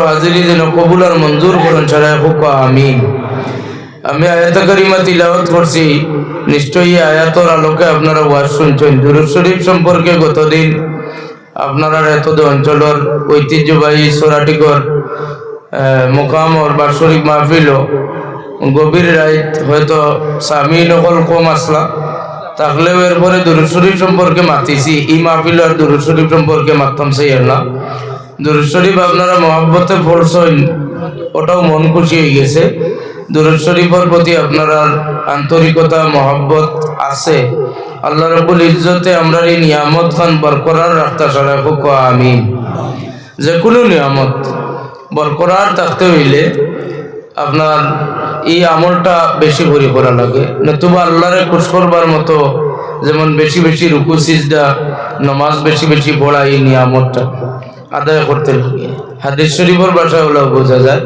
হাজিরি যেন কবুল আর মঞ্জুর করুন ছাড়া হোক আমিন। আমি আয়াত কারিমা তিলাওয়াত করছি, নিশ্চয়ই আয়াতর আলোকে আপনারা ওয়াজ শুনছেন। দুরূদ শরীফ সম্পর্কে গতদিন আপনারা এত অঞ্চলের ঐতিহ্যবাহী সোরাটিকর মোকাম ওর বার্ষিক মাহফিল গভীর রাত হয়তো স্বামী নকল কম আসলা থাকলেও এরপরে দুরূদ শরীফ সম্পর্কে মাতিছি। এই মাহফিল আর দুরূদ শরীফ সম্পর্কে মাততাম সেই না। দুরূদ শরীফ আপনারা মহব্বতে পড়ছেন, ওটাও মন খুশি হয়ে গেছে। দুরূদ শরীফের প্রতি আপনারা আন্তরিকতা মহব্বত আছে। আল্লাহ রাব্বুল ইজ্জতে আমরা এই নিয়ামত খান বরকরার রাখতে সারা হোক আমিন। যে কোনো নিয়ামত বরকরার থাকতে হইলে আপনার এই আমলটা বেশি করে করা লাগে, নতুবা আল্লাহরে খুশ করবার মতো যেমন বেশি বেশি রুকু সিজদা নামাজ বেশি বেশি পড়া, এই নিয়ামতটা আদায় করতে লাগে। হাদিস শরীফের ভাষা হলো বোঝা যায়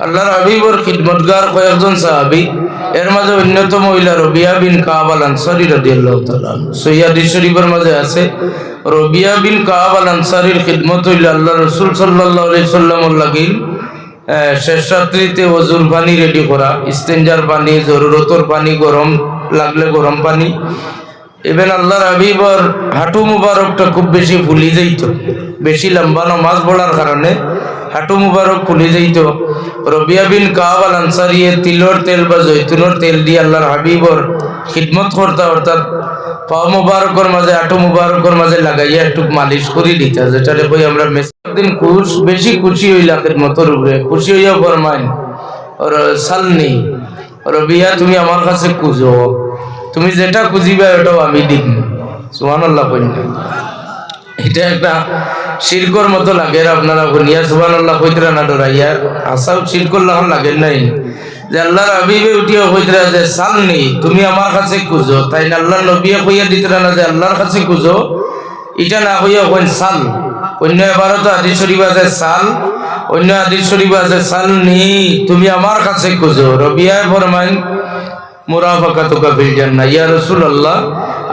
আল্লাহর হাবিবর খিদমতগার কয়েকজন সাহাবী, এর মাঝে অন্যতম হইল রবিয়া বিন কাব আল আনসারী রাদিয়াল্লাহু তাআলা। সহিহ হাদিস শরীফের মাঝে আছে রবিয়া বিন কাব আল আনসারীর খিদমত হইল আল্লাহ রাসূল সাল্লাল্লাহু আলাইহি সাল্লামের লাগি শেষ রাত্রিতে ওযুর পানি রেডি করা, ইস্তেঞ্জার পানি, জরুরতর পানি, গরম লাগলে গরম পানি। এবেন আল্লাহর হাবিবর হাঁটু মুবারকটা খুব বেশি ফুলি যাইত, বেশি লম্বা নামাজ পড়ার কারণে হাঁটু মুবারক ফুলি যাইত। রবিয়া বিন কাব আল আনসারী তিলর তেল বা জৈতুনের তেল দিয়ে আল্লাহর হাবিবর খিদমত করতা, অর্থাৎ পা মুবারকের মাঝে হাঁটু মুবারকের মাঝে লাগাইয়া একটু মালিশ করে দিতা, যেটারে কই আমরা একদিন বেশি খুশি হইলা খিদমতের উপরে, খুশি হইয়া ফরমাইন সালনি রবিয়া তুমি আমার কাছে খুঁজো, তুমি যেটা খুঁজিবা ওটাও আমি দিন। সুবহানাল্লাহ কইনা, এটা একটা শিরকর মতো লাগে। আপনারা শুনিয়া সুবহানাল্লাহ কইতরা না ডরাইয়া আসাও শিরকর লাগান লাগেন নাই যে আল্লাহর হাবিবে উঠিয়া কইতরা যে সালনি তুমি আমার কাছে খুঁজো, তাই না আল্লাহর নবী কইয়া দিতরা না যে আল্লাহর কাছে খুঁজো, এটা না কইয়া কইন সাল। অন্য এবারও তো হাদিস শরীফ আছে সাল, অন্য হাদিস শরীফ আছে সালনি তুমি আমার কাছে খুঁজো। রবিয়া ফরমাইন মুরাফাকাতুকা ফিল জান্নাহ, ইয়া রাসূলুল্লাহ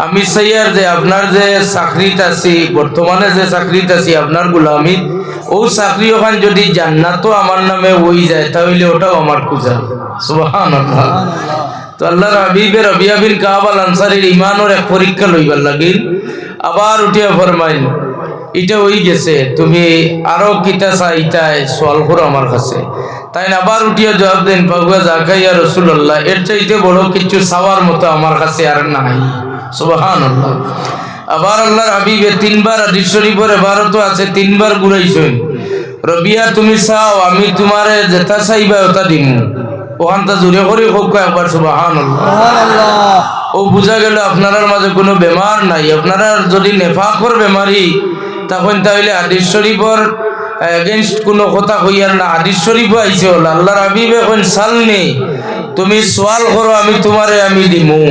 আমি চাইয়ার যে আপনার যে চাকরিতে আছি, বর্তমানে যে চাকরিতে আছি আপনার গোলামি, ও চাকরি ওখান যদি জান্নাতও আমার নামে হই যায় তাহলে ওটাও আমার খুঁজা। সুবহানাল্লাহ। তো আল্লাহর হাবিবে রবিয়া বিন কাব আল আনসারীর ইমানের এক পরীক্ষা লইবার লাগিল। আবার উঠিয়া ফরমাইন এটা হই গেছে, তুমি আরো কিতা চাইতাই সওয়াল করো আমার কাছে। তাই না আবার উঠিয়া জবাব দেন পাগুয়া জাকাই ইয়া রাসূলুল্লাহ এর চাইতে বড় কিছু চাওয়ার মতো আমার কাছে আর নাই। সুবহানাল্লাহ। আবার আল্লাহর হাবিবে তিনবার হাদিস শরীফের এবারতো আছে, তিনবার ঘুরাইছেন রবিয়া তুমি চাও আমি তোমারে যেটা চাইবা ওটা দিম। ওখানটা জোরে করে হোক একবার সুবহানাল্লাহ। ও বুঝা গেল আপনার মাঝে কোনো বেমার নাই। আপনারা যদি নেফাকর বেমারি তখন তাহলে হাদিস শরীফের এগেইনস্ট কোনো কথা কইয়ার না। হাদিস শরীফও আইছে হল আল্লাহর হাবিবে কোন সালনি তুমি সওয়াল করো আমি তোমারে আমি দিমু।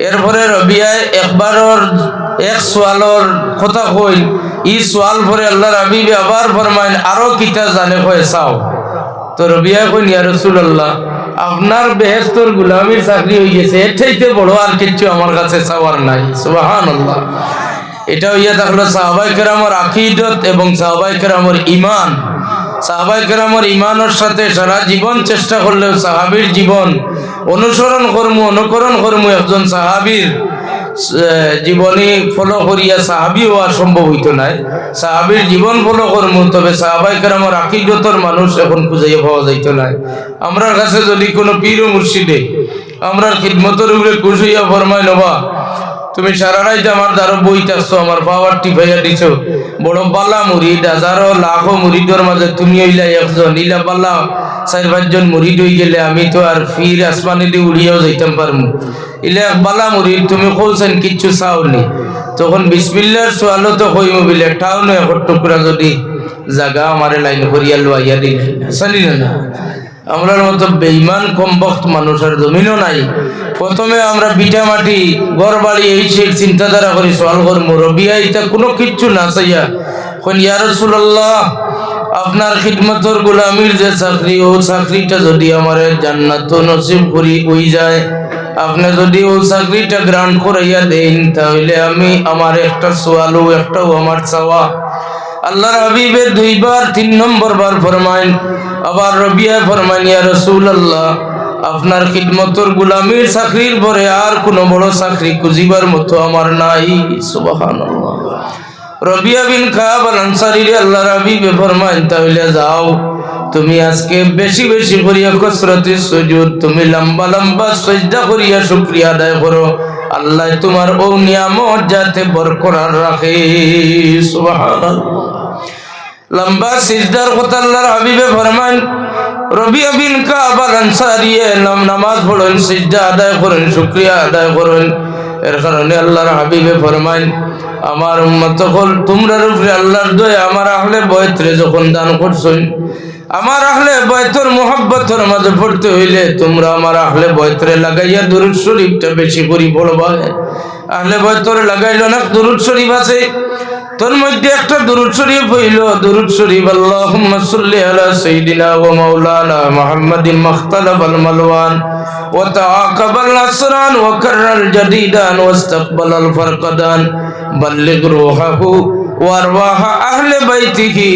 এরপরে রবিয়ায় একবারর এক সোয়ালর কথা কইল, ই সোয়াল পরে আল্লাহর হাবিবে আবার ফরমাইন আরো কিতা জানে কয় চাও। তো রবিয়া কইন ইয়া রাসূলুল্লাহ আপনার বেহেশতর গোলামির চাকরি হয়ে গেছে, এর চাইতে বড় আর কিছু আমার কাছে চাওয়ার নাই। সুবহানাল্লাহ। এটা হইয়া থাকলো সাহাবায়ে কেরামের আকীদত এবং সাহাবায়ে কেরামের ঈমান। সাহাবায়ে কেরামের ঈমানের সাথে সারা জীবন চেষ্টা করলেও সাহাবীর জীবন অনুকরণ করমু একজন সাহাবীর জীবনী ফলো করিয়া সাহাবী হওয়া সম্ভব হইতো না। সাহাবীর জীবন ফলো করমু, তবে সাহাবায়ে কেরামের আকীদতর মানুষ এখন খুঁজাইয়া পাওয়া যাইতো না। আমরা কাছে যদি কোনো পীর ও মুর্শিদে আমরা খিদমতের উপরে খুশ হইয়া ফরমাই নবা তুমি সারা রাইতে আমার দ্বারা বইতেছো, আমার পাওয়ার টিপাইয়া দিছো, বড় বালা মুরিদ, হাজারো লাখো মুরিদর মাঝে তুমি হইলা একজন। ইলা বালা 4-5 জন মুরিদ হয়ে গেলে আমি তো আর ফির আসমানে দিয়ে উড়িয়াও যাইতাম পারমু। ইলা এক বালা মুরিদ তুমি কইছেন কিচ্ছু চাওনি, তখন বিসমিল্লাহর সোয়ালো তো কইমু বিলে টাও নয় এক টুকরা যদি জায়গা আমারে লাইন করিয়া লইয়া দিলে আসলি না। আমরার মতো বেঈমান কমবক্ত মানুষের জমিনও নাই। প্রথমে আমরা বিটা মাটি ঘর বাড়ি এই সেই চিন্তাধারা করি সোয়াল করবো। রবিয়া এটা কোনো কিচ্ছু না চাইয়া কোন ইয়া রাসূলুল্লাহ আপনার খিদমতের গোলামির যে চাকরি, ও চাকরিটা যদি আমার জান্নাত নসিব করি হই যায়, আপনি যদি ও চাকরিটা গ্রান্ট করাইয়া দেন তাহলে আমি আমার একটা সোয়ালও একটাও আমার চাওয়া আল্লাহর হাবিবে দুইবার 3 নম্বর বার ফরমাইন আবার রবিয়া ফরমাইন ইয়া রাসূলুল্লাহ আপনার খিদমতর গোলামির চাকরির পরে আর কোন বড় চাকরি খুঁজিবার মতো আমার নাই সুবহানাল্লাহ রবিয়া বিন কাব আল আনসারী আল্লাহর হাবিবে ফরমাইন তাহলে যাও তুমি আজকে বেশি বেশি করিয়া কসরতে সুজুদ তুমি লম্বা লম্বা সিজদা করিয়া শুকরিয়া আদায় করো আল্লাহ তোমার ও নিয়ামত যাতে বরকরার রাখে সুবহানাল্লাহ লম্বা সিজদার কথা আল্লাহর হাবিবে ফরমান রবিয়া বিন কাব আল আনসারী নামাজ পড়েন সিজদা আদায় করেন শুকরিয়া আদায় করেন এর কারণে আল্লাহর হাবিবে ফরমান আমার উম্মত হল তোমরার উপরে আল্লাহর দয়া আমার আহলে বাইতরে যখন দান করছেন আমার আহলে বাইতের মুহাব্বতের মাঝে পড়তে হইলে তোমরা আমার আহলে বাইতরে লাগাইয়া দুরূদ শরীফটা বেশি করে পড়বা আহলে বাইতরে লাগাইলো না দুরূদ শরীফ আছে তোর মধ্যে একটা দুরূদ শরীফ হইল দুরূদ শরীফ আল্লাহুম্মা সাল্লি আলা সাইয়্যিদিনা ওয়া মাওলানা মুহাম্মাদিন মাখতালাবাল মালওয়ান ওয়া তাআকাবাল আসরান ওয়া কাররাল জাদিদান ওয়াস্তাকবালাল ফারকাদান বাল্লিগ রূহাহু ওয়া আরওয়াহা আহলে বাইতিহি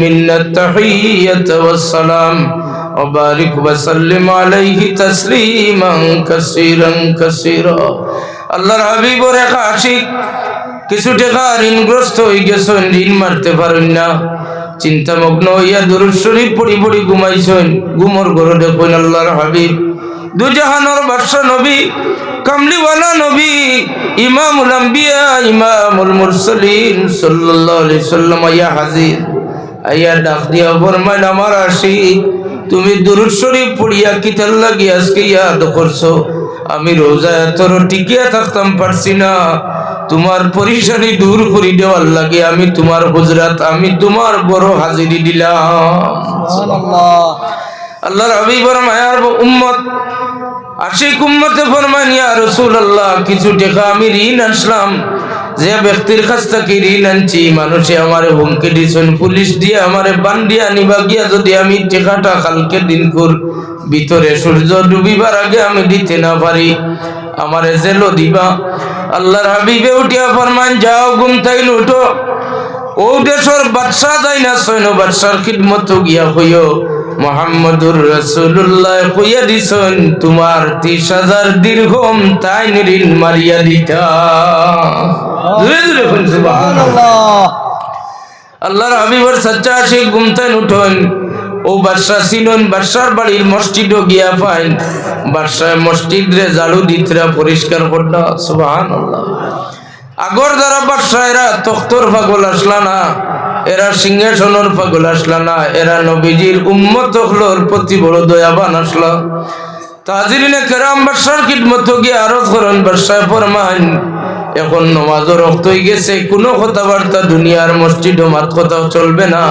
মিন্নাত তাহিয়াতু ওয়াস সালাম ওয়া বারিক ওয়া সাল্লিম আলাইহি তাসলিমান কাসীরান কাসীরা আল্লাহর হাবিবের এক আশিক কিছু টাকা ঋণগ্রস্ত হয়ে গেছেন ঋণ মারতে পারেন না চিন্তামগ্ন হইয়া দুরূদ শরীফ পড়ি পড়ি ঘুমাইছেন ঘুমর ঘরে দেখুন আল্লাহর হাবিব দুজাহানের বাদশা নবী কামলিওয়ালা নবী ইমামুল আম্বিয়া ইমামুল মুরসালিন সাল্লাল্লাহু আলাইহি সাল্লাম আয়া হাজির আয়া ডাক দিয়া ফরমান আমার আশিক তুমি দুরূদ শরীফ পড়িয়া কিতাল লাগি আজকে ইয়াদ করছো আমি রোজায় তোর টিকিয়া থাকতাম পারছি না তোমার পরিশানি দূর করে দেওয়ার লাগে আমি তোমার হুজরাত আমি তোমার বড় হাজিরি দিলাম সুবহানাল্লাহ আল্লাহর হাবিবের মায়ার উম্মত আশিক উম্মতে ফরমান ইয়া রাসূলুল্লাহ কিছু টাকা আমি ঋণ আনলাম যে ব্যক্তির কাছ থেকে ঋণ আনছি মানুষে আমারে হুমকি দিছেন পুলিশ দিয়ে আমারে বান্দিয়া নিবা গিয়া যদি আমি টাকাটা কালকে দিন কর ভিতরে সূর্য ডুবিবার আগে আমি দিতে না পারি আমারে জেলো দিবা আল্লাহর হাবিবে উঠিয়া ফরমান যাও ঘুম থেকে উঠো ও দেশের বাদশা যাই না সৈন্য বাদশার খিদমত গিয়া হইও মুহাম্মদুর রাসূলুল্লাহ কইয়া দিছেন তোমার 30,000 দিরহাম তাই ঋণ মারিয়া দিতা সুবহানাল্লাহ আল্লাহর হাবিবের সচ্চা আশিক ঘুম থেকে উঠেন ও বাদশা চিনন বাদশার বাড়ির মসজিদও গিয়া পাইন বাদশাহ মসজিদ রে ঝাড়ু দিতরা পরিষ্কার করল সুবহানাল্লাহ আগর যারা বাদশা এরা তখতর পাগল আসলা না এরা সিংহাসনের পাগল আসলা না এরা নবীজির উম্মত হলোর প্রতি বড় দয়াবান আসলা তাজিরিনে কেরাম বাদশার খিদমত গিয়ে আরজ করেন বাদশাহ ফরমান এখন নামাজের রক্ত হয়ে গেছে কোনো কথাবার্তা দুনিয়ার মসজিদ ও মাত কথা চলবে না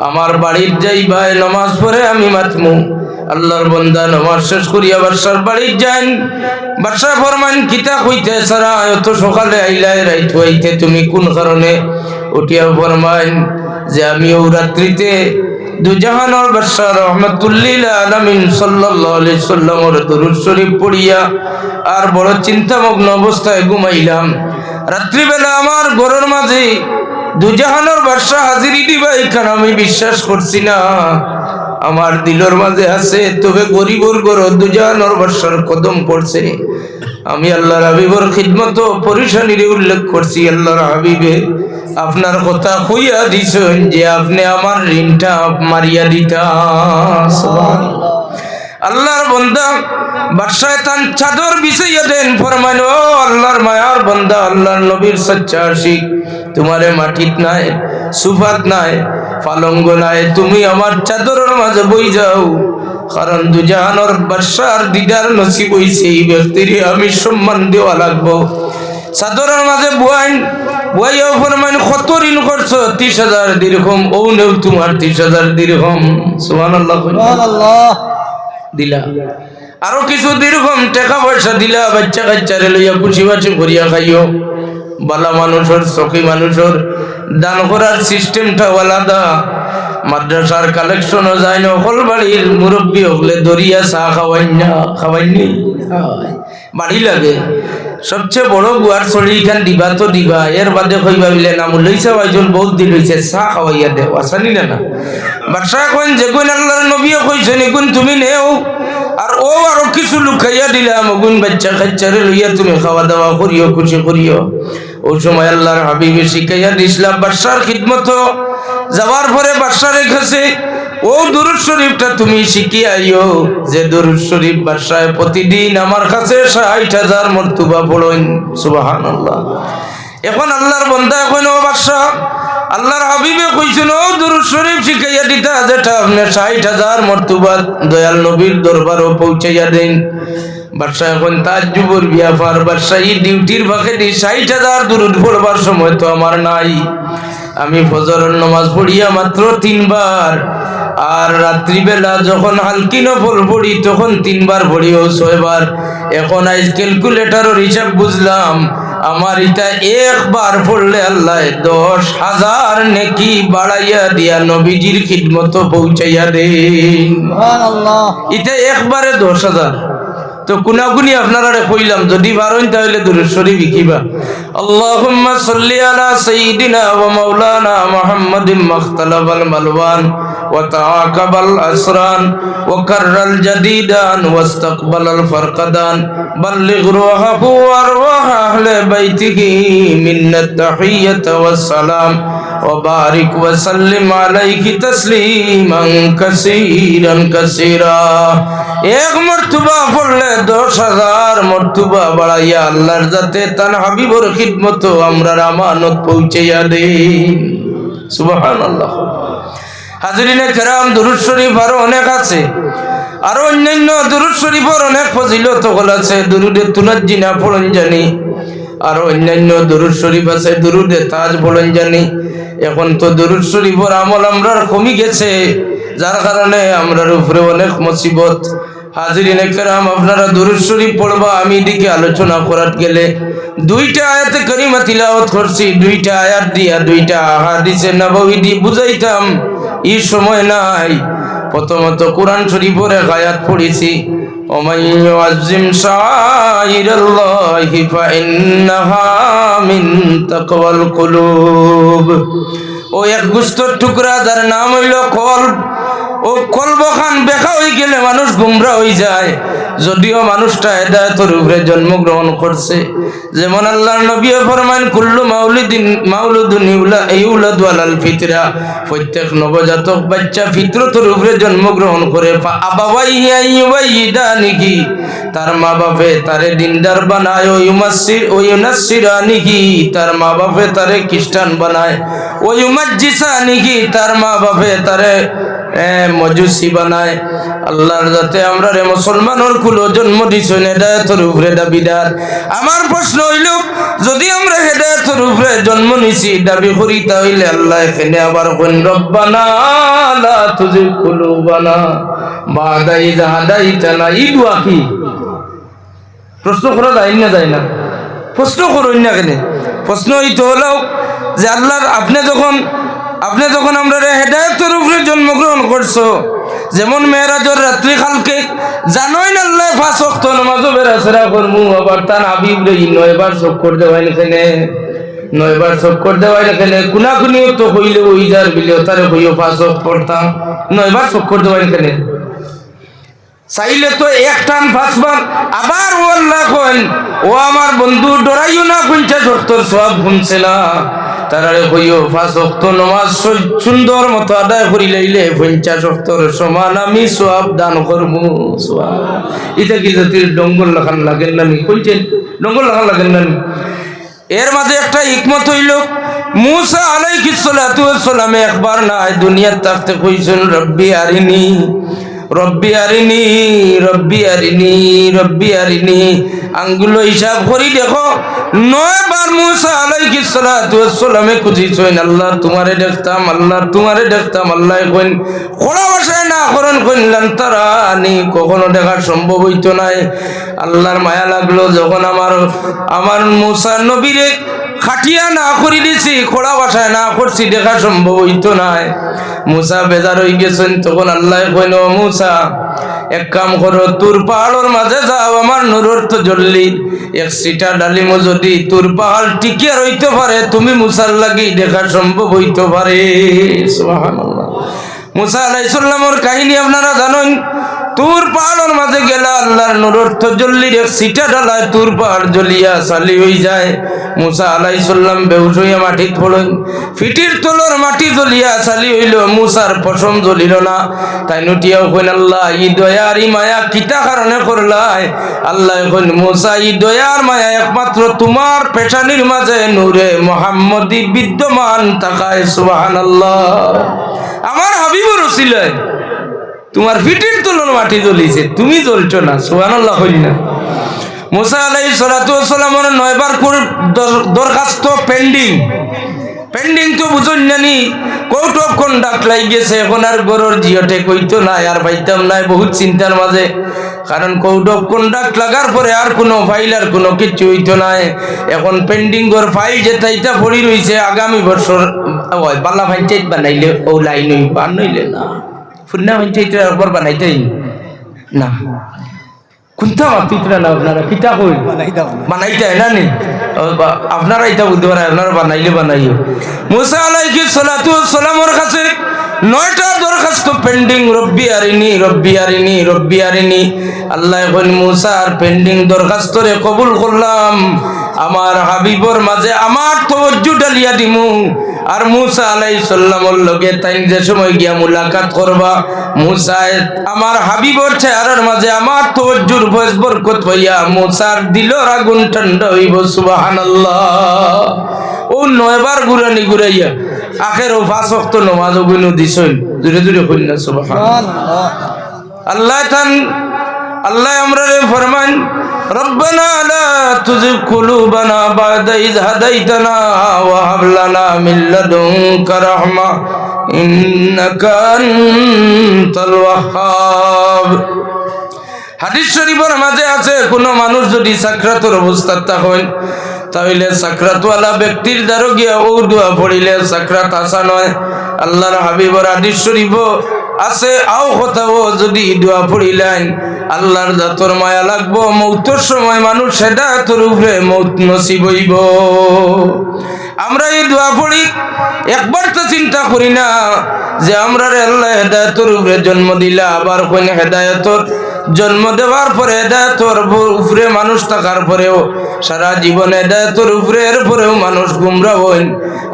আমার বাড়ির যাই ভাই নামাজ পড়ে আমি মাতমু আল্লাহর বান্দা নামাজ শেষ করিয়া বাদশার বাড়ির যান বাদশা ফরমান কিতা কইতে সারা এত সকালে আইলাই রাইত হইতে তুমি কোন কারণে উঠিয়া ফরমান যে আমি ও রাত্রিতে দুজাহানের বাদশা রহমাতুল্লিল আলামিন সাল্লাল্লাহু আলাইহি সাল্লামের দুরূদ শরীফ পড়িয়া আর বড় চিন্তামগ্ন অবস্থায় ঘুমাইলাম রাত্রিবেলা আমার ঘরের মাঝে দুজাহানের বাদশা হাজিরি দিবা এখানে আমি বিশ্বাস করছি না আমার দিলের মাঝে আছে তবে গরিবর ঘর দুজাহানের বাদশার কদম পড়ছে আমি আল্লাহর হাবিবের খিদমত পরিশানির উল্লেখ করছি আল্লাহর হাবিবে আপনার কথা কইয়া দিছেন যে আপনি আমার ঋণটা মারিয়া দিতা সুবহানাল্লাহ আল্লাহর বান্দা বাদশা তান চাদর বিছাইয়া দেন ফরমান ও আল্লাহর মায়ার বান্দা আল্লাহর নবীর সচ্চা আশিক তোমারে মাটিত নাই সুফাত নাই পালঙ্গ নাই তুমি আমার চাদরের মাঝে বই যাও কারণ দুজাহানের বাদশার দিদার নসিব হইছে এই ব্যক্তির আমি সম্মান দেওয়া লাগবো চাদরের মাঝে বুয়াইন বুয়াইও ফরমান কত ঋণ করছো 30,000 দিরহাম ও নেও তোমার 30,000 দিরহাম সুবহানাল্লাহ সুবহানাল্লাহ দিলা আরো কিছু দিরহাম টাকা পয়সা দিলা বাচ্চা কাচ্চারে লইয়া খুশি বাচি করিয়া খাইও বালা মানুষের সখী মানুষের দান করার সিস্টেমটা আলাদা। মাদ্রাসার কালেকশনও যায় না, হল বাড়ির মুরব্বী হলে দরিয়া চা খাওয়াইনি বাড়ি লাগে। সবচেয়ে বড় গুয়ার ছড়ি খান দিবা তো দিবা, এর বাদে কইবা বিলে নাম লইছে ভাইজন বহুত দিন হইছে চা খাওয়াইয়া দেও, আসানি না। বাদশাহ কইন যে কোন আল্লাহর নবীও কইছেন এগুন তুমি নেও, আর ও আরো কিছু লুকাইয়া দিলাম, ওগুন বাচ্চা কাচ্চারে লইয়া তুমি খাওয়া দাওয়া করিও, খুশি করিও। ওই সময় আল্লাহর হাবিবে শিখাইয়া দিছিলাম বাদশার খিদমত। যাওয়ার পরে বাদশার কাছে ও দুরূদ শরীফটা তুমি শিখিয়ে আইও, যে দুরূদ শরীফ বাদশাহ প্রতিদিন আমার কাছে 60,000 মর্তবা পড়েন। সুবহানাল্লাহ। এখন আল্লাহর বান্দা এখন ও বাদশাহ আল্লাহর হাবিবে কইছেন ও দুরূদ শরীফ শিখাইয়া দিতা, যেটা আপনি 60,000 মর্তবা দয়াল নবীর দরবারও পৌঁছাইয়া দেন। বাদশাহ এখন তাজ্জুবের ব্যাপার, বাদশাহ ডিউটির ফাঁকে 60,000 দুরূদ পড়বার সময় তো আমার নাই। আমি ফজরের নামাজ পড়িয়া মাত্র 3 বার, আর রাত্রিবেলা যখন হালকি নফল পড়ি তখন 3 বার পড়িও 6 বার। এখন আজ ক্যালকুলেটরের হিসাব বুঝলাম, আমার এটা একবার পড়লে আল্লাহ 10,000 নেকি বাড়াইয়া দিয়া নবীজির খিদমত পৌঁছাইয়া দেন। সুবহানাল্লাহ। এটা একবারে 10,000। তো কুনাকুনি আপনারা কইলাম যদি পারেন তাহলে দুরূদ শরীফ কিবা আল্লাহুম্মা সাল্লি আলা সাইয়্যিদিনা ওয়া মাওলানা মুহাম্মাদিন মাখতালাবাল মালওয়ান ওয়া তাআকাবাল আসরান ওয়া কাররাল জাদিদান ওয়াস্তাকবালাল ফারকাদান বাল্লিগ রূহাহু ওয়া রূহ আহলি বাইতিহি মিন্নাত তাহিয়াতা ওয়াস সালাম ওয়া বারিক ওয়া সাল্লিম আলাইহি তাসলিমান কাসীরান কাসীরা। এক মর্তবা পড়লে 10,000 মর্তবা বাড়াইয়া আল্লাহর যাতে তার হাবিবর খিদমত আমরা আমানত পৌঁছাইয়া দেন। সুবহানাল্লাহ। হাজরিনে কেরাম, দুরূদ শরীফ আরো অনেক আছে, আরো অন্যান্য দুরূদ শরীফের অনেক ফজিলত আছে। দুরুদে তুনাজ্জিনা পড়ন জানি, আরো অন্যান্য দুরূদ শরীফ আছে, দুরুদে তাজ পড়ন জানি। এখন তো দুরূদ শরীফের আমল আমরার কমে গেছে, যার কারণে আমরার উপরে অনেক মুসিবত। হাজরিনে কেরাম, আপনারা দুরূদ শরীফ পড়বা। আমি দিকে আলোচনা করার গেলে 2টা আয়াতে কারিমা তিলাওয়াত করছি, 2টা আয়াত দিয়া 2টা হাদিসে নববী দিয়ে বুঝাইতাম, এই সময় নাই। প্রথমত কোরআন শরীফের এক আয়াত পড়েছি, ওমাই ইউআযযিম শাআইরাল্লাহি ফাইন্নাহা মিন তাকওয়াল কুলুব। ও এক গোশতের টুকরা যার নাম হইল কলব। ও কলব খান বেখা হয়ে গেলে মানুষ গুমরা হয়ে যায়। যদিও মানুষটা হেদায়েতের উপরে জন্মগ্রহণ করছে, যেমন আল্লাহর নবী ফরমান কুল্লু মাউলুদুন ইউলাদু আলাল ফিতরা, প্রত্যেক নবজাতক বাচ্চা ফিতরতের উপরে জন্মগ্রহণ করে। আবাওয়াইহি ইউবাইদানিহি, তার মা বাপে তারে দিনদার বানায়। ও ইউনাসসিরানিহি, তার মা বাপে তারে খ্রিস্টান বানায়। ও ইউমাজ্জিসানিহি, তার মা বাপে তারে মজুসি বানায়। আল্লাহর যাতে আমরা রে মুসলমানের কুলো জন্ম দিছেন হেদায়েতের উপরে দাবিদার। আমার প্রশ্ন হইল, যদি আমরা হেদায়েতের উপরে জন্ম নিছি দাবি করি, তাহলে আল্লাহ এখানে আবার কোন রব্বানা লা তুযিগ কুলুবানা বাদা ইয হাদাইতানা, এই দোয়া কি? প্রশ্ন করা যায় না? প্রশ্ন করুন না কেন? প্রশ্ন হইতে হলো যে আল্লাহর আপনি যখন আমরা হেদায়েতের উপরে জন্মগ্রহণ করছো, যেমন মেরাজের রাত্রি কালকে জানোই না আল্লাহ 5 ওয়াক্ত নামাজও বেরাসরা করমু, আবার তার হাবিব রে 9 বার চক্কর দেওয়াই না, 9 বার চক্কর দেওয়াই না। কুনাকুনিও তো হইলে ওই যার বিলে তারে হইও 5 ওয়াক্ত পড়তাম, 9 বার চক্কর দেওয়াই না। চাইলে তো 1 টান 5 বার। আবার ও আল্লাহ কইন, ও আমার বন্ধু ডরাইও না, 50 ওয়াক্তর সওয়াব শুনছে না, তারারে কইও 5 ওয়াক্ত নামাজ সুন্দর মতো আদায় করি লইলে 50 ওয়াক্তর সমান আমি সওয়াব দান করবো। সুবহানাল্লাহ। এটা কি জাতির ডঙ্গল লাগান লাগেন না? কইছেন ডঙ্গল লাগান লাগেন না? এর মাঝে একটা হিকমত হইল, মুসা আলাইহিস সালাতু ওয়াস সালাম একবার না দুনিয়ার থাকতে কইছেন রব্বি আরিনি রব্বি আরিনি রব্বি আরিনি রব্বি আরিনি। আঙ্গুলো হিসাব করি দেখো 9 বার মুসা আলাইহিস সালাতু ওয়াস সালামে খুঁজিছেন আল্লাহ তোমারে দেখতাম, আল্লাহ তোমারে দেখতাম। আল্লাহ কইন কোলা ভাষায় না করেন, কইলেন তারানি, কখনো দেখা সম্ভব হইতো না। আল্লাহর মায়া লাগলো যখন আমার মুসা নবীরে খাটিয়া না করে দিছি, খোড়া বাসায় না করছি, দেখা সম্ভব হইতো নাই। মুসা বেজার হয়ে গেছেন। তখন আল্লাহ কইল, মুসা এক কাম করো, তুর পাহাড়ের মাঝে যাও, আমার নূরের তো জ্বললি এক সিটা ডালিমও যদি তুর পাহাড় টিকিয়ে রইতে পারে, তুমি মুসার লাগি দেখা সম্ভব হইতে পারে। সুবহানাল্লাহ। মুসা আলাইহিস সালামের কাহিনী আপনারা জানেন। তুর পাহাড়ের মাঝে গেলা, আল্লাহর নূরের তজল্লির এক সিটা ডালায় তুর পাহাড় জ্বলিয়া চালি হয়ে যায়। মুসা আলাইহিস সালাম বেহুশ হইয়া মাটিত পড়েন। ফিটির তলর মাটি জ্বলিয়া চালি হইল, মুসার পশম জ্বলিল না। তাই নুটিয়াও কইন, আল্লাহ ই দয়ার ই মায়া কিতা কারণে করলাই? আল্লাহ কইন, মুসা ই দয়ার মায়া একমাত্র তোমার পেশানির মাঝে নূরে মুহাম্মদী বিদ্যমান থাকায়। সুবহানাল্লাহ। আমার হাবিবুর ওসিলায় তোমার ফিটির তলর মাটি জ্বলিছে, তুমি জ্বলছো না। সুবহানাল্লাহ হইল না। মুসা আলাইহিস সালাতু ওয়াস সালামের 9 বার দরখাস্ত পেন্ডিং তো বুঝুন জানি, কোর্ট অফ কন্ডাক্ট লাই গেছে। এখন আর গরুর জিওটে কইতো নাই, আর পাইতাম নাই, বহুত চিন্তার মাঝে। কারণ কোর্ট অফ কন্ডাক্ট লাগার পরে আর কোনো ফাইল আর কোনো কিছু হইতো নাই। এখন পেন্ডিং গর ফাইল যে তাইটা পড়ি রইছে, আগামী বছর বাল্লা পঞ্চায়েত বানাইলে ও লাইন বানাইলে না, ফুন্না পঞ্চায়েতের উপর বানাইতেই না। কোনটা মাতিতরা না আপনারা কিতা কই বানাইতে না নি? আপনারা এটা বুঝতে পারেন, আপনারা বানাইও। মুসা আলাইহিস সালাতু ওয়াস সালামের কাছে 9টা দরখাস্ত পেন্ডিং। রব্বি আরিনি। আল্লাহ এখন মুসার পেন্ডিং দরখাস্তরে কবুল করলাম, আমার হাবিবর মাঝে আমার তওয়াজ্জু ডালিয়া দিমু। আর মুসা আলাইহিস সালামের লগে তাই যে সময় গিয়া মুলাকাত করবা, মুসা আমার হাবিবর চেহারার মাঝে আমার তওয়াজ্জুর বরকত হইয়া মুসার দিলর আগুন ঠান্ডা হইব। সুবহানাল্লাহ। ও 9 বার ঘুরাইয়া আখের ও 5 ওয়াক্ত নামাজ গুলো দিছেন, জোরে জোরে কইনা সুবহানাল্লাহ। আল্লাহ আমরারে ফরমান, রব্বানা লা তুযিগ কুলুবানা বা'দা ইয হাদাইতানা ওয়া হাব লানা মিন লাদুনকা রাহমা ইন্নাকা আনতাল ওয়াহ্হাব। হাদিস শরীফের মাঝে আছে, কোন মানুষ যদি সাকরাতের অবস্থায় থাকেন, তাহলে সাকরাতওয়ালা ব্যক্তির দ্বারা গিয়া ও দোয়া পড়িলে সাকরাত আসান হয়। আল্লাহর হাবিবের হাদিস শরীফ আছে, আও কথাও যদি দোয়া পড়িলেন আল্লাহর জাতর মায়া লাগবো, মৌতের সময় মানুষ হেদায়েতের উপরে মৌত নসিব হইব। আমরা এই দোয়া পড়ি, একবার তো চিন্তা করি না যে আমরা আল্লাহ হেদায়েতের উপরে জন্ম দিলা, আবার কোন হেদায়েতের জন্ম দেওয়ার পরে হেদায়েতের উপরে মানুষ থাকার পরেও সারা জীবন হেদায়েতের উপরে এরপরেও মানুষ গুমরা হইন।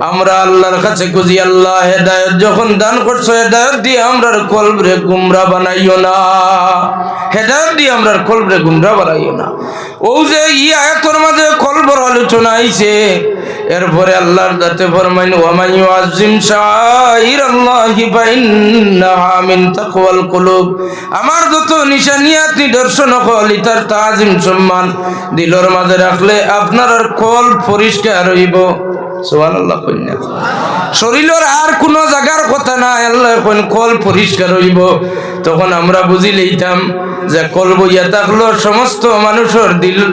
আমরা আল্লাহর কাছে খুঁজি, আল্লাহ হেদায়েত যখন দান করছো, হেদায়েত দিয়ে আমরার কলবরে গুমরা বানাইও না, হেদায়েত দিয়ে আমরার কলবরে গুমরা বানাইও না। ও যে ই আয়াতের মাঝে কলবর আলোচনা আইছে, এরপরে আল্লাহর দাতে ফরমাইন, ওয়া মান ইউআযযিম শাআইরাল্লাহি ফাইন্নাহা মিন তাকওয়াল কুলুব। আমার যত নিশানিয়াত নিদর্শন হল, তার তাজিম সম্মান দিলর মাঝে রাখলে আপনার কল পরিষ্কার হইব। সুবহানাল্লাহ কইনা। শরীরের আর কোন জায়গার কথা না, আল্লাহ কোন কল পরিষ্কার হইব। তখন আমরা বুঝি লইতাম যে কল বইয়া থাকলো সমস্ত মানুষের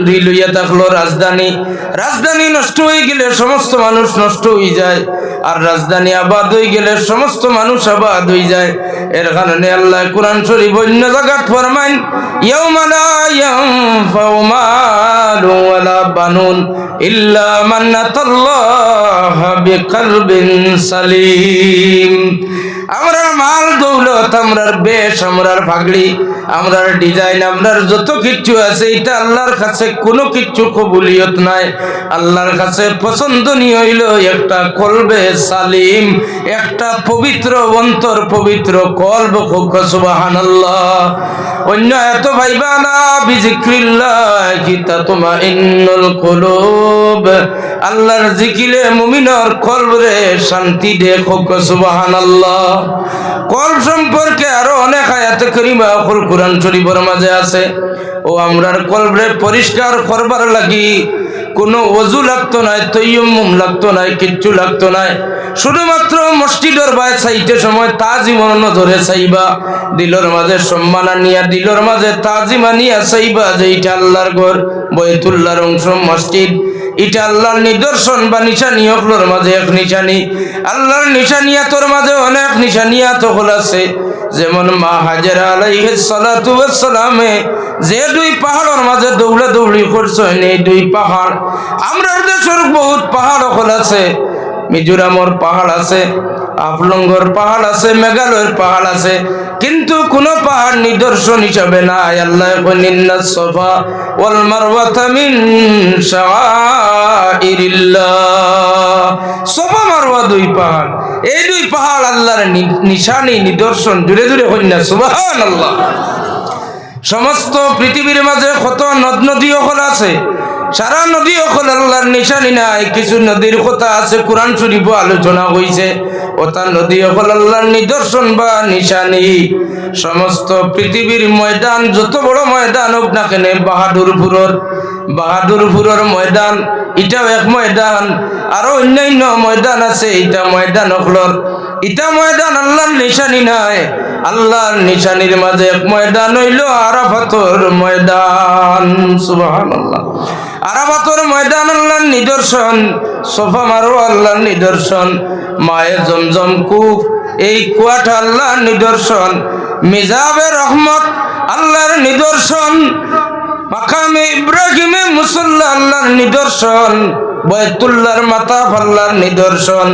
দিল হইয়া থাকলো রাজধানী নষ্ট হয়ে গেলে সমস্ত মানুষ নষ্ট হয়ে যায়, আর রাজধানী আবাদ হয়ে গেলে সমস্ত মানুষ আবাদ হয়ে যায়। এর কারণে আল্লাহ কোরআন শরীফ অন্য জায়গায় ফরমান, ইয়াউমা লা ইয়ানফাউ মালুন ওয়ালা বানুন ইল্লা মান আতাল্লাহা বিকলবিন সালিম। আমরার মাল দৌলত, আমরার বেশ, আমরার পাগড়ি, আমরার ডিজাইন, আমরার যত কিছু আছে, এটা আল্লাহর কাছে কোনো কিছু কবুলিয়ত নাই। আল্লাহর কাছে পছন্দনীয় হইল একটা কলবে সালিম, একটা পবিত্র অন্তর, পবিত্র কলব। সুবহানাল্লাহ। অন্য এত ভাইবা না, বিজিক্রিল্লাহি তাতমাইন্নুল কুলুব। আল্লাহর জিকিরে মুমিনের কলবরে শান্তি দে। সুবহানাল্লাহ। কলব সম্পর্কে আরো অনেক আয়াতে কারিমা কোরআন শরীফের মাঝে আছে। ও আমরার কলবরে পরিষ্কার করবার লাগি কোনো ওযু লাগতো না, তায়াম্মুম লাগতো না, কিচ্ছু লাগতো না। শুধুমাত্র মসজিদের বাইরে চাইতে সময় তাজিম নজরে চাইবা, দিলের মাঝে সম্মান আনিয়া, দিলের মাঝে তাজিম আনিয়া চাইবা যে এটা আল্লাহর ঘর, বাইতুল্লাহর অংশ, মসজিদ, এটা আল্লাহর নিদর্শন বা নিশানি। হকলোর মাঝে এক নিশানি, আল্লাহর নিশানিয়াতর মাঝে অনেক নিশানিয়াত হল আছে। যেমন মা হাজেরা আলাইহিস সালাতু ওয়াস সালামে যে দুই পাহাড়ের মাঝে দৌড়া দৌড়ি করছেন, এই দুই পাহাড় আমরা দেশের বহুত পাহাড় হল আছে। মিজোরামর পাহাড় আছে, আফলংগর পাহাড় আছে, মেঘালয়ের পাহাড় আছে, কিন্তু কোন পাহাড় নিদর্শন হিসাবে নাই। আল্লাহ ইন্নাস সাফা ওয়াল মারওয়াতা মিন শাআইরিল্লাহ। সাফা মারওয়া দুই পাহাড়, এই দুই পাহাড় আল্লাহর নিশানি, নিদর্শন। জুড়ে জুড়ে হই না সুবহানাল্লাহ। সমস্ত পৃথিবীর মাঝে কত নদ নদী হল আছে, সারা নদী হল আল্লাহর নিশানি নাই। কিছু নদীর কথা আছে কোরআন শরীফে আলোচনা হয়েছে, ওটা নদী হল আল্লাহর নিদর্শন বা নিশানি। সমস্ত পৃথিবীর ময়দান, যত বড় ময়দান হোক না কেন, বাহাদুরপুরের ময়দান এটাও এক ময়দান, আরো অন্যান্য ময়দান আছে। এটা ময়দান হলর, এটা ময়দান আল্লাহর নিশানি নাই। আল্লাহর নিশানির মাঝে এক ময়দান হইল আরাফাতের ময়দান। সুবহানাল্লাহ। আরাফাতের ময়দান আল্লাহর নিদর্শন, সাফা মারওয়া আল্লাহর নিদর্শন, মায়ে জমজম কূপ, এই কুয়াটা আল্লাহর নিদর্শন, মিজাবে রহমত আল্লাহর নিদর্শন, মাকামে ইব্রাহিমে মুসাল্লা আল্লাহর নিদর্শন, বাইতুল্লাহর মাতাফ আল্লাহর নিদর্শন,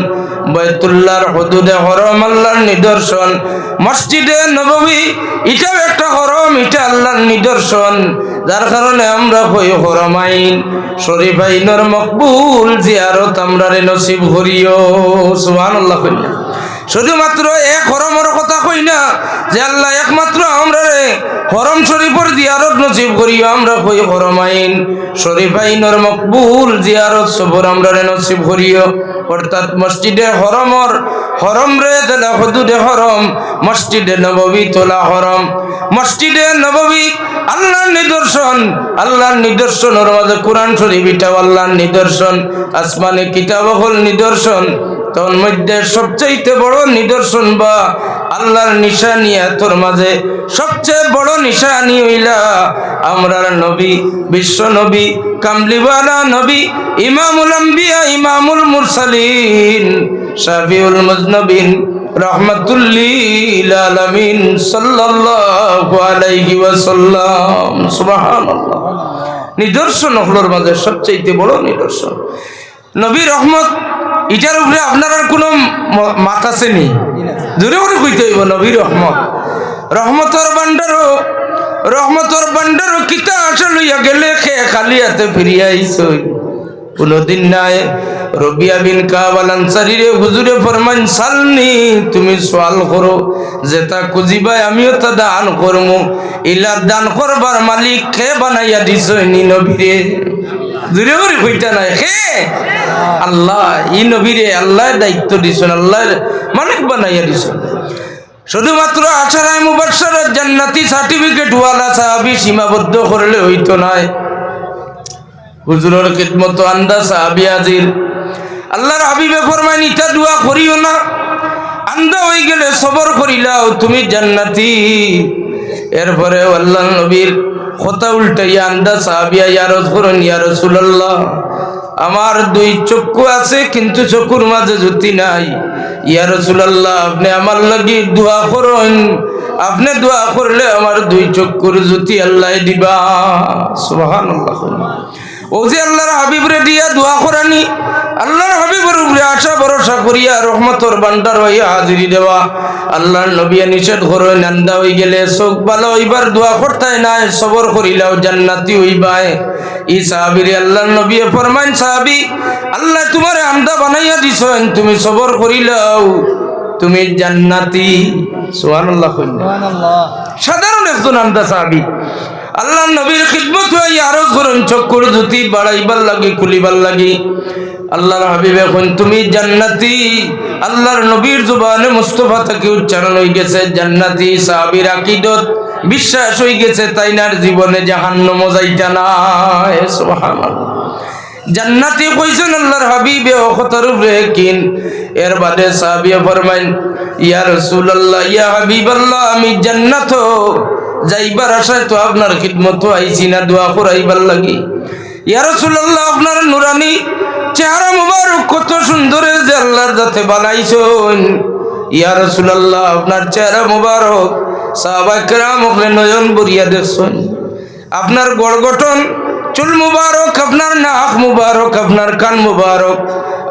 বাইতুল্লাহর হুদুদে হরম আল্লাহর নিদর্শন, মসজিদে নববী এটাও একটা হরম, এটা আল্লাহর নিদর্শন। যার কারণে আমরা কই হরমাইন শরীফাইনের মকবুল জিয়ারত আমরা নসিব করিও। সুবহানাল্লাহ। কইনা শুধুমাত্র এক হরমের কথা কই না যে আল্লাহ একমাত্র আমরা হরম শরীফের জিয়ারত নসিব করিও, আমরা কই হরমাইন শরীফাইনের মকবুল জিয়ারত সবর আমরা নসিব করিও। অর্থাৎ মসজিদে হরমর হরম রে তোলা হুদুদে হরম, মসজিদে নববী তোলা হরম। মসজিদে নববী আল্লাহর নিদর্শন, আল্লাহর নিদর্শনের মাঝে কোরআন শরীফ এটাও আল্লাহর নিদর্শন, আসমানে কিতাব হল নিদর্শন। তোর মধ্যে সবচেয়ে বড় নিদর্শন বা আল্লাহর নিশানিয়াতর মাঝে সবচেয়ে বড় নিশানি হইলা আমরার নবী, বিশ্ব নবী, কামলিওয়ালা নবী, ইমামুল আম্বিয়া, ইমামুল মুরসালিন, শাফিউল মুজনবিন, রাহমাতুল লিল আলামিন সাল্লাল্লাহু আলাইহি ওয়াসাল্লাম। সুবহানাল্লাহ। নিদর্শন হলোর মাঝে সবচেয়ে বড় নিদর্শন নবী রহমত। এটার উপরে আপনার আর কোনো মাত আছে নি? জোরে করে কইতে হইব নবী রহমত। রহমতর বান্ডারও কিতা আসল লইয়া গেলে খেয়ে খালি হাতে ফিরিয়া আইছ কোনদিন নাই। রবিয়া বিন কাব আল আনসারী রে হুজুরে ফরমান সালনি, তুমি সওয়াল করো, যেটা খুঁজিবাই আমিও তা দান করমু। ইলা দান করবার মালিক খে বানাইয়া দিছ নি নবীরে। দূরে করে কইতা নাই খে আল্লাহ, ই নবীরে আল্লাহ দায়িত্ব দিছেন, আল্লাহর মালিক বানাইয়া দিছেন। শুধুমাত্র আশারায়ে মুবাশশারাত জান্নাতি সার্টিফিকেট ওয়ালা সাহাবী সীমাবদ্ধ করলে হইতো নাই। হুজুরের খিদমত আন্দা সাহাবী হাজির। আল্লাহর হাবিবে ফরমায় ইতা দোয়া করিও না, আন্দা হয়ে গেলে সবর করিলাও, তুমি জান্নাতি। এরপরে আল্লাহর নবীর কথা উল্টাইয়া আন্দা সাহাবী আরজ করেন, ইয়া রাসূলুল্লাহ, আমার দুই চক্ষু আছে কিন্তু চক্ষুর মাঝে জ্যোতি নাই। ইয়া রাসূলুল্লাহ, আপনি আমার লাগি দোয়া করেন, আপনি দোয়া করলে আমার দুই চক্ষুর জ্যোতি আল্লাহ দিবা। সুবহানাল্লাহ। ও যে আল্লাহর হাবিবরে দিয়া দোয়া করানি, আল্লাহর হাবিবের উপরে আশা ভরসা করিয়া রহমতর ভান্ডার হইয়া হাজিরি দেওয়া। আল্লাহর নবী নিষেধ করে নান্দা হয়ে গেলে চোখ ভালো হইবার দোয়া করতাই নাই, সবর করিলাও জান্নাতি হইবাই। ই সাহাবীরে আল্লাহর নবী ফরমান, সাহাবী, আল্লাহ তোমারে আমদা বানাইয়া দিছেন, তুমি সবর করিলাও, তুমি জান্নাতি। সুবহানাল্লাহ। সুবহানাল্লাহ। সাধারণ একজন আমদা সাহাবী আল্লাহর নবীর খিদমত হইয়া আরজ করেন, চক্ষুর জ্যোতি বাড়াইবার লাগি, খুলিবার লাগি। আল্লাহর হাবিব এখন তুমি জান্নাতি। আল্লাহর নবীর জবানে মুস্তাফা থেকে উচ্চারণ হয়ে গেছে জান্নাতি। সাহাবীর আকীদত বিশ্বাস হয়ে গেছে তাইনার জীবনে জাহান্নাম যাইতা নাই। সুবহানাল্লাহ। জান্নাতি কইছেন আল্লাহর হাবিবে ও খতরুফে কিন। এর বাদে সাহাবিয়ে ফরমাইন ইয়া রাসূলুল্লাহ ইয়া হাবিবাল্লাহ আমি জান্নাত যাইবার আশায় তো আপনার খিদমত আইছি না দোয়া করাইবার লাগি। ইয়া রাসূলুল্লাহ আপনার নুরানি চেহারা মুবারক কত সুন্দর যে আল্লাহর যাতে বানাইছেন। ইয়া রাসূলুল্লাহ আপনার চেহারা মুবারক সাহাবায়ে কেরাম ওখানে নয়ন ভরিয়া দেখছেন। আপনার গড় গঠন চুল মুবারক, আপনার নাক মুবারক, আপনার কান মুবারক,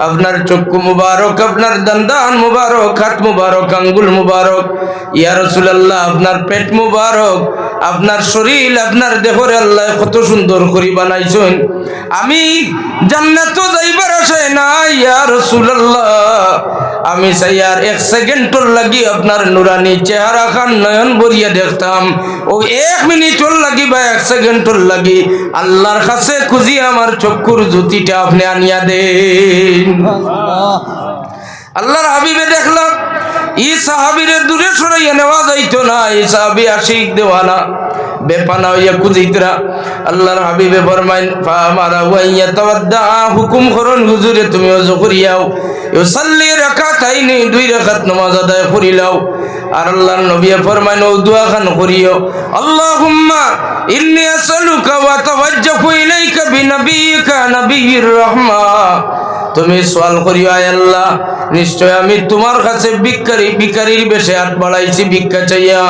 আপনার চক্ষু মুবারক, আপনার দন্দান মুবারক, হাত মুবারক, আঙ্গুল মুবারক। ইয়া রাসূলুল্লাহ আপনার পেট মুবারক, আপনার শরীর, আপনার দেহরে আল্লাহ কত সুন্দর করে বানাইছেন। আমি জান্নাত যাইবার আশায় না ইয়া রাসূলুল্লাহ, আমি চাই আর এক সেকেন্ডর লাগি আপনার নুরানি চেহারা খান নয়ন ভরিয়া দেখতাম। ও 1 মিনিটর লাগি বা 1 সেকেন্ডর লাগি আল্লাহর কাছে খুঁজি আমার চক্ষুর জ্যোতিটা আপনি আনিয়া দেন। আল্লাহর হাবিবে দেখলাম এই সাহাবীরে দূরে সরাইয়া নেওয়া যাইতো না। এই সাহাবী আশিক দেওয়ানা বেপানা হইয়া কুজিতরা। আল্লাহর হাবিবে ফরমাইন ফামারা ওয়াইয়া তাওয়াদ্দা, হুকুম করুন হুজুরে তুমি ওযু করিয়াও, ইউসাল্লি রাকাতাইনি 2 রাকাত নামাজ আদায় করিলাও। আর আল্লাহর নবী ফরমাইন ও দোয়া খান করিও আল্লাহুম্মা ইন্নী আসআলুকা ওয়া তাওয়াজ্জাহু ইলাইকা বিনাবিয়িকা নবিয়্যির রাহমা। তুমি সওয়াল করিও আয় আল্লাহ নিশ্চয় আমি তোমার কাছে ভিখারির বেশে হাত বাড়াইছি ভিক্ষা চাইয়া।